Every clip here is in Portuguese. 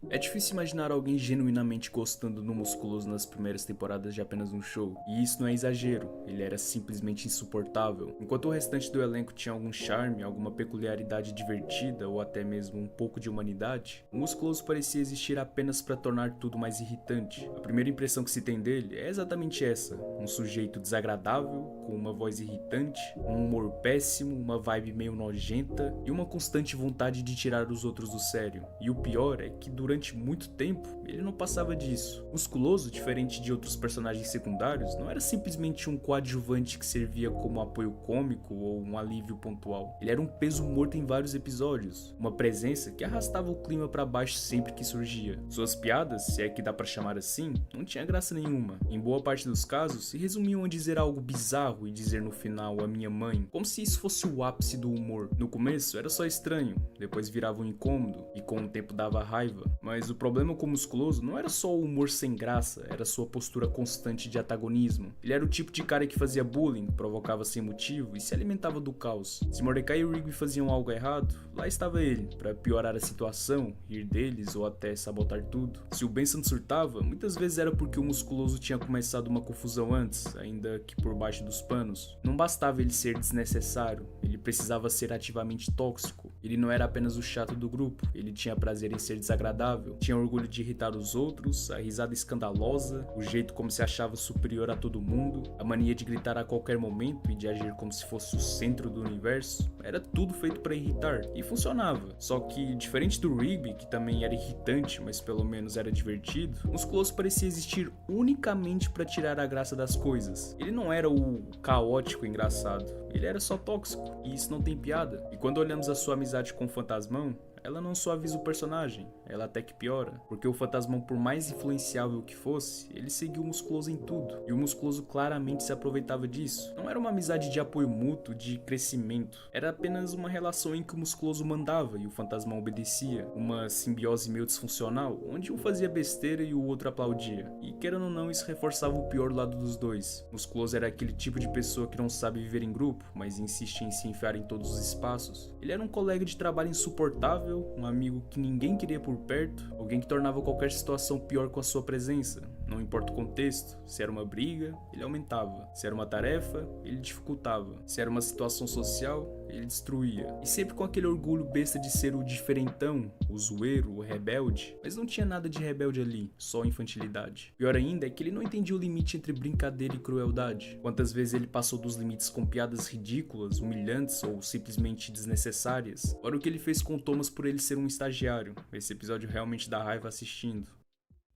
É difícil imaginar alguém genuinamente gostando do Musculoso nas primeiras temporadas de apenas um show, e isso não é exagero, ele era simplesmente insuportável. Enquanto o restante do elenco tinha algum charme, alguma peculiaridade divertida ou até mesmo um pouco de humanidade, o Musculoso parecia existir apenas para tornar tudo mais irritante. A primeira impressão que se tem dele é exatamente essa: um sujeito desagradável, com uma voz irritante, um humor péssimo, uma vibe meio nojenta e uma constante vontade de tirar os outros do sério. E o pior é que durante muito tempo ele não passava disso. Musculoso, diferente de outros personagens secundários, não era simplesmente um coadjuvante que servia como apoio cômico ou um alívio pontual. Ele era um peso morto em vários episódios, uma presença que arrastava o clima para baixo sempre que surgia. Suas piadas, se é que dá para chamar assim, não tinha graça nenhuma. Em boa parte dos casos, se resumiam a dizer algo bizarro e dizer no final "a minha mãe", como se isso fosse o ápice do humor. No começo era só estranho, depois virava um incômodo e com o tempo dava raiva. Mas o problema com o Musculoso não era só o humor sem graça, era sua postura constante de antagonismo. Ele era o tipo de cara que fazia bullying, provocava sem motivo e se alimentava do caos. Se Mordecai e Rigby faziam algo errado, lá estava ele, para piorar a situação, rir deles ou até sabotar tudo. Se o Benson surtava, muitas vezes era porque o Musculoso tinha começado uma confusão antes, ainda que por baixo dos panos. Não bastava ele ser desnecessário, ele precisava ser ativamente tóxico. Ele não era apenas o chato do grupo, ele tinha prazer em ser desagradável, tinha orgulho de irritar os outros, a risada escandalosa, o jeito como se achava superior a todo mundo, a mania de gritar a qualquer momento e de agir como se fosse o centro do universo. Era tudo feito para irritar, e funcionava. Só que, diferente do Rigby, que também era irritante, mas pelo menos era divertido, Musculoso parecia existir unicamente para tirar a graça das coisas. Ele não era o caótico engraçado, ele era só tóxico, e isso não tem piada. E quando olhamos a sua amizade com o Fantasmão, ela não suaviza o personagem, ela até que piora, porque o Fantasmão, por mais influenciável que fosse, ele seguiu o Musculoso em tudo, e o Musculoso claramente se aproveitava disso. Não era uma amizade de apoio mútuo, de crescimento, era apenas uma relação em que o Musculoso mandava e o Fantasmão obedecia, uma simbiose meio disfuncional, onde um fazia besteira e o outro aplaudia, e querendo ou não, isso reforçava o pior lado dos dois. Musculoso era aquele tipo de pessoa que não sabe viver em grupo, mas insiste em se enfiar em todos os espaços. Ele era um colega de trabalho insuportável, um amigo que ninguém queria por perto, alguém que tornava qualquer situação pior com a sua presença. Não importa o contexto, se era uma briga, ele aumentava, se era uma tarefa, ele dificultava, se era uma situação social, ele destruía. E sempre com aquele orgulho besta de ser o diferentão, o zoeiro, o rebelde, mas não tinha nada de rebelde ali, só infantilidade. Pior ainda é que ele não entendia o limite entre brincadeira e crueldade. Quantas vezes ele passou dos limites com piadas ridículas, humilhantes ou simplesmente desnecessárias. Olha o que ele fez com o Thomas por ele ser um estagiário. Esse episódio realmente dá raiva assistindo.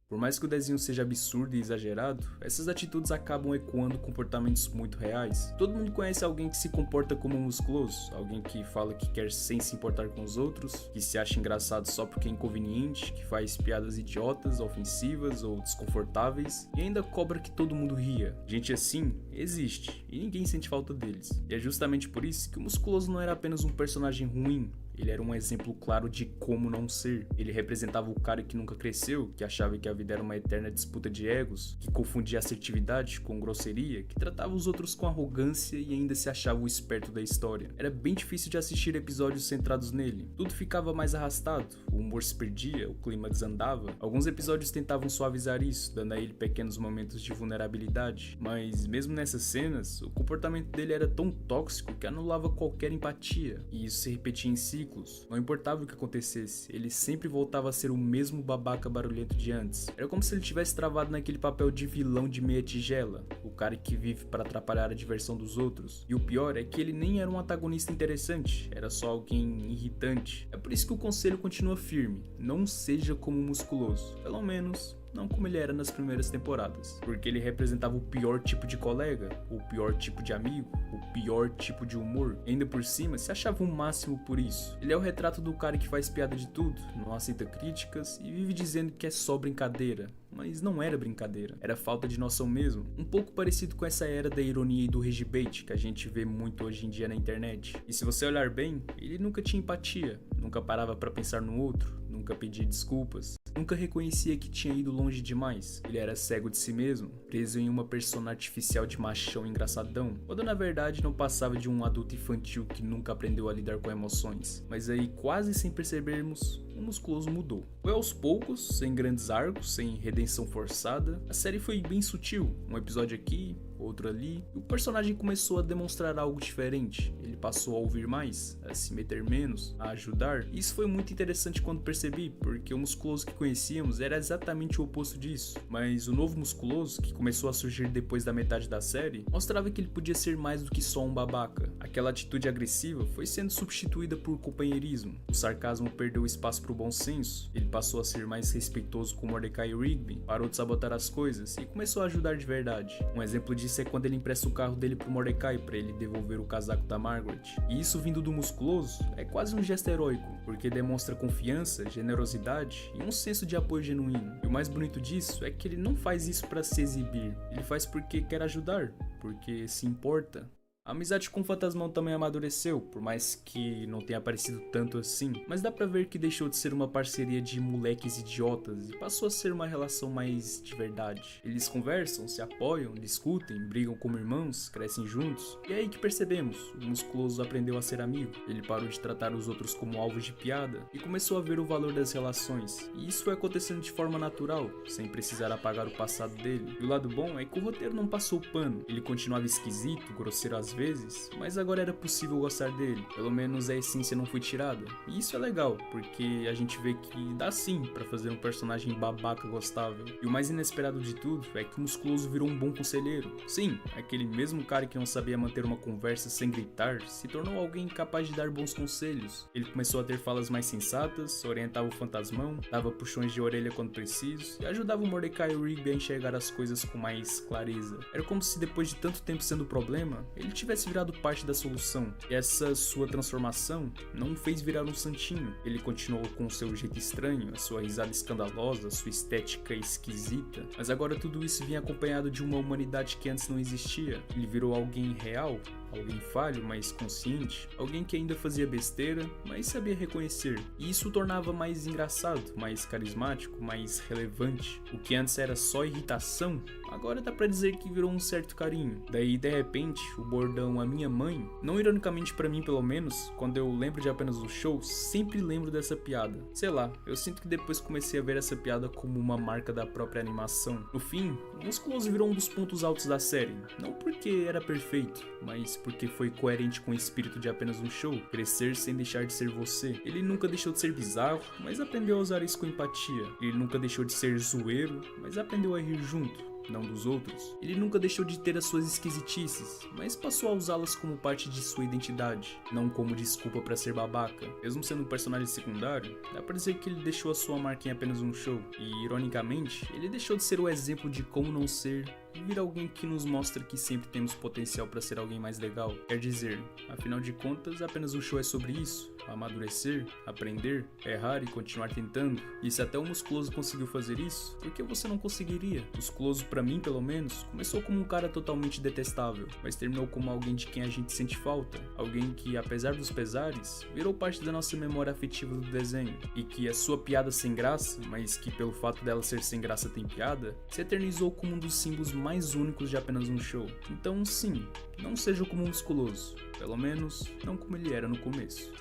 Por mais que o desenho seja absurdo e exagerado, essas atitudes acabam ecoando comportamentos muito reais. Todo mundo conhece alguém que se comporta como um Musculoso, alguém que fala que quer sem se importar com os outros, que se acha engraçado só porque é inconveniente, que faz piadas idiotas, ofensivas ou desconfortáveis e ainda cobra que todo mundo ria. Gente assim existe e ninguém sente falta deles. E é justamente por isso que o Musculoso não era apenas um personagem ruim. Ele era um exemplo claro de como não ser. Ele representava o cara que nunca cresceu, que achava que a vida era uma eterna disputa de egos, que confundia assertividade com grosseria, que tratava os outros com arrogância e ainda se achava o esperto da história. Era bem difícil de assistir episódios centrados nele. Tudo ficava mais arrastado, o humor se perdia, o clima desandava. Alguns episódios tentavam suavizar isso, dando a ele pequenos momentos de vulnerabilidade. Mas mesmo nessas cenas, o comportamento dele era tão tóxico que anulava qualquer empatia, e isso se repetia em ciclos. Não importava o que acontecesse, ele sempre voltava a ser o mesmo babaca barulhento de antes. Era como se ele tivesse travado naquele papel de vilão de meia tigela, o cara que vive para atrapalhar a diversão dos outros. E o pior é que ele nem era um antagonista interessante, era só alguém irritante. É por isso que o conselho continua firme: não seja como o Musculoso, pelo menos não como ele era nas primeiras temporadas, porque ele representava o pior tipo de colega, o pior tipo de amigo, o pior tipo de humor, e ainda por cima se achava o máximo por isso. Ele é o retrato do cara que faz piada de tudo, não aceita críticas e vive dizendo que é só brincadeira. Mas não era brincadeira, era falta de noção mesmo. Um pouco parecido com essa era da ironia e do regimbait que a gente vê muito hoje em dia na internet. E se você olhar bem, ele nunca tinha empatia, nunca parava para pensar no outro, nunca pedia desculpas, nunca reconhecia que tinha ido longe demais. Ele era cego de si mesmo, preso em uma persona artificial de machão engraçadão, quando na verdade não passava de um adulto infantil que nunca aprendeu a lidar com emoções. Mas aí, quase sem percebermos, o Musculoso mudou. Foi aos poucos, sem grandes arcos, sem redenção forçada. A série foi bem sutil, um episódio aqui, outro ali, e o personagem começou a demonstrar algo diferente. Ele passou a ouvir mais, a se meter menos, a ajudar. E isso foi muito interessante quando percebi, porque o Musculoso que conhecíamos era exatamente o oposto disso. Mas o novo Musculoso, que começou a surgir depois da metade da série, mostrava que ele podia ser mais do que só um babaca. Aquela atitude agressiva foi sendo substituída por companheirismo. O sarcasmo perdeu espaço para o bom senso. Ele passou a ser mais respeitoso com Mordecai e Rigby, parou de sabotar as coisas e começou a ajudar de verdade. Um exemplo disso é quando ele empresta o carro dele pro Mordecai para ele devolver o casaco da Margaret. E isso vindo do Musculoso é quase um gesto heróico, porque demonstra confiança, generosidade e um senso de apoio genuíno. E o mais bonito disso é que ele não faz isso para se exibir, ele faz porque quer ajudar, porque se importa. A amizade com o Fantasmão também amadureceu, por mais que não tenha aparecido tanto assim, mas dá pra ver que deixou de ser uma parceria de moleques idiotas e passou a ser uma relação mais de verdade. Eles conversam, se apoiam, discutem, brigam como irmãos, crescem juntos, e é aí que percebemos, o Musculoso aprendeu a ser amigo. Ele parou de tratar os outros como alvos de piada e começou a ver o valor das relações, e isso foi acontecendo de forma natural, sem precisar apagar o passado dele. E o lado bom é que o roteiro não passou pano, ele continuava esquisito, grosseiro às vezes, mas agora era possível gostar dele, pelo menos a essência não foi tirada. E isso é legal, porque a gente vê que dá sim pra fazer um personagem babaca gostável. E o mais inesperado de tudo é que o Musculoso virou um bom conselheiro. Sim, aquele mesmo cara que não sabia manter uma conversa sem gritar, se tornou alguém capaz de dar bons conselhos. Ele começou a ter falas mais sensatas, orientava o Fantasmão, dava puxões de orelha quando preciso, e ajudava o Mordecai e o Rigby a enxergar as coisas com mais clareza. Era como se depois de tanto tempo sendo o problema, ele tivesse virado parte da solução. E essa sua transformação não o fez virar um santinho. Ele continuou com o seu jeito estranho, a sua risada escandalosa, a sua estética esquisita, mas agora tudo isso vinha acompanhado de uma humanidade que antes não existia. Ele virou alguém real, alguém falho, mas consciente, alguém que ainda fazia besteira, mas sabia reconhecer. E isso o tornava mais engraçado, mais carismático, mais relevante. O que antes era só irritação, agora dá pra dizer que virou um certo carinho. Daí, de repente, o bordão "a minha mãe", não ironicamente pra mim pelo menos, quando eu lembro de apenas o show, sempre lembro dessa piada. Sei lá, eu sinto que depois comecei a ver essa piada como uma marca da própria animação. No fim, o Musculoso virou um dos pontos altos da série, não porque era perfeito, mas porque foi coerente com o espírito de apenas um show, crescer sem deixar de ser você. Ele nunca deixou de ser bizarro, mas aprendeu a usar isso com empatia. Ele nunca deixou de ser zoeiro, mas aprendeu a rir junto, não dos outros. Ele nunca deixou de ter as suas esquisitices, mas passou a usá-las como parte de sua identidade, não como desculpa pra ser babaca. Mesmo sendo um personagem secundário, dá pra dizer que ele deixou a sua marca em apenas um show, e ironicamente, ele deixou de ser o exemplo de como não ser e vir alguém que nos mostra que sempre temos potencial para ser alguém mais legal. Quer dizer, afinal de contas, apenas um show é sobre isso: amadurecer, aprender, errar e continuar tentando. E se até o Musculoso conseguiu fazer isso, por que você não conseguiria? O Musculoso, pra mim pelo menos, começou como um cara totalmente detestável, mas terminou como alguém de quem a gente sente falta, alguém que, apesar dos pesares, virou parte da nossa memória afetiva do desenho, e que a sua piada sem graça, mas que pelo fato dela ser sem graça tem piada, se eternizou como um dos símbolos mais únicos de apenas um show. Então sim, não seja como um Musculoso, pelo menos não como ele era no começo.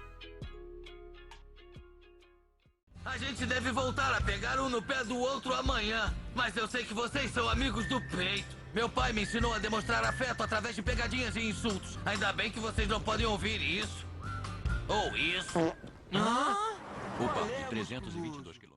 A gente deve voltar a pegar um no pé do outro amanhã, mas eu sei que vocês são amigos do peito. Meu pai me ensinou a demonstrar afeto através de pegadinhas e insultos. Ainda bem que vocês não podem ouvir isso. Ou isso. O parque, 322 km.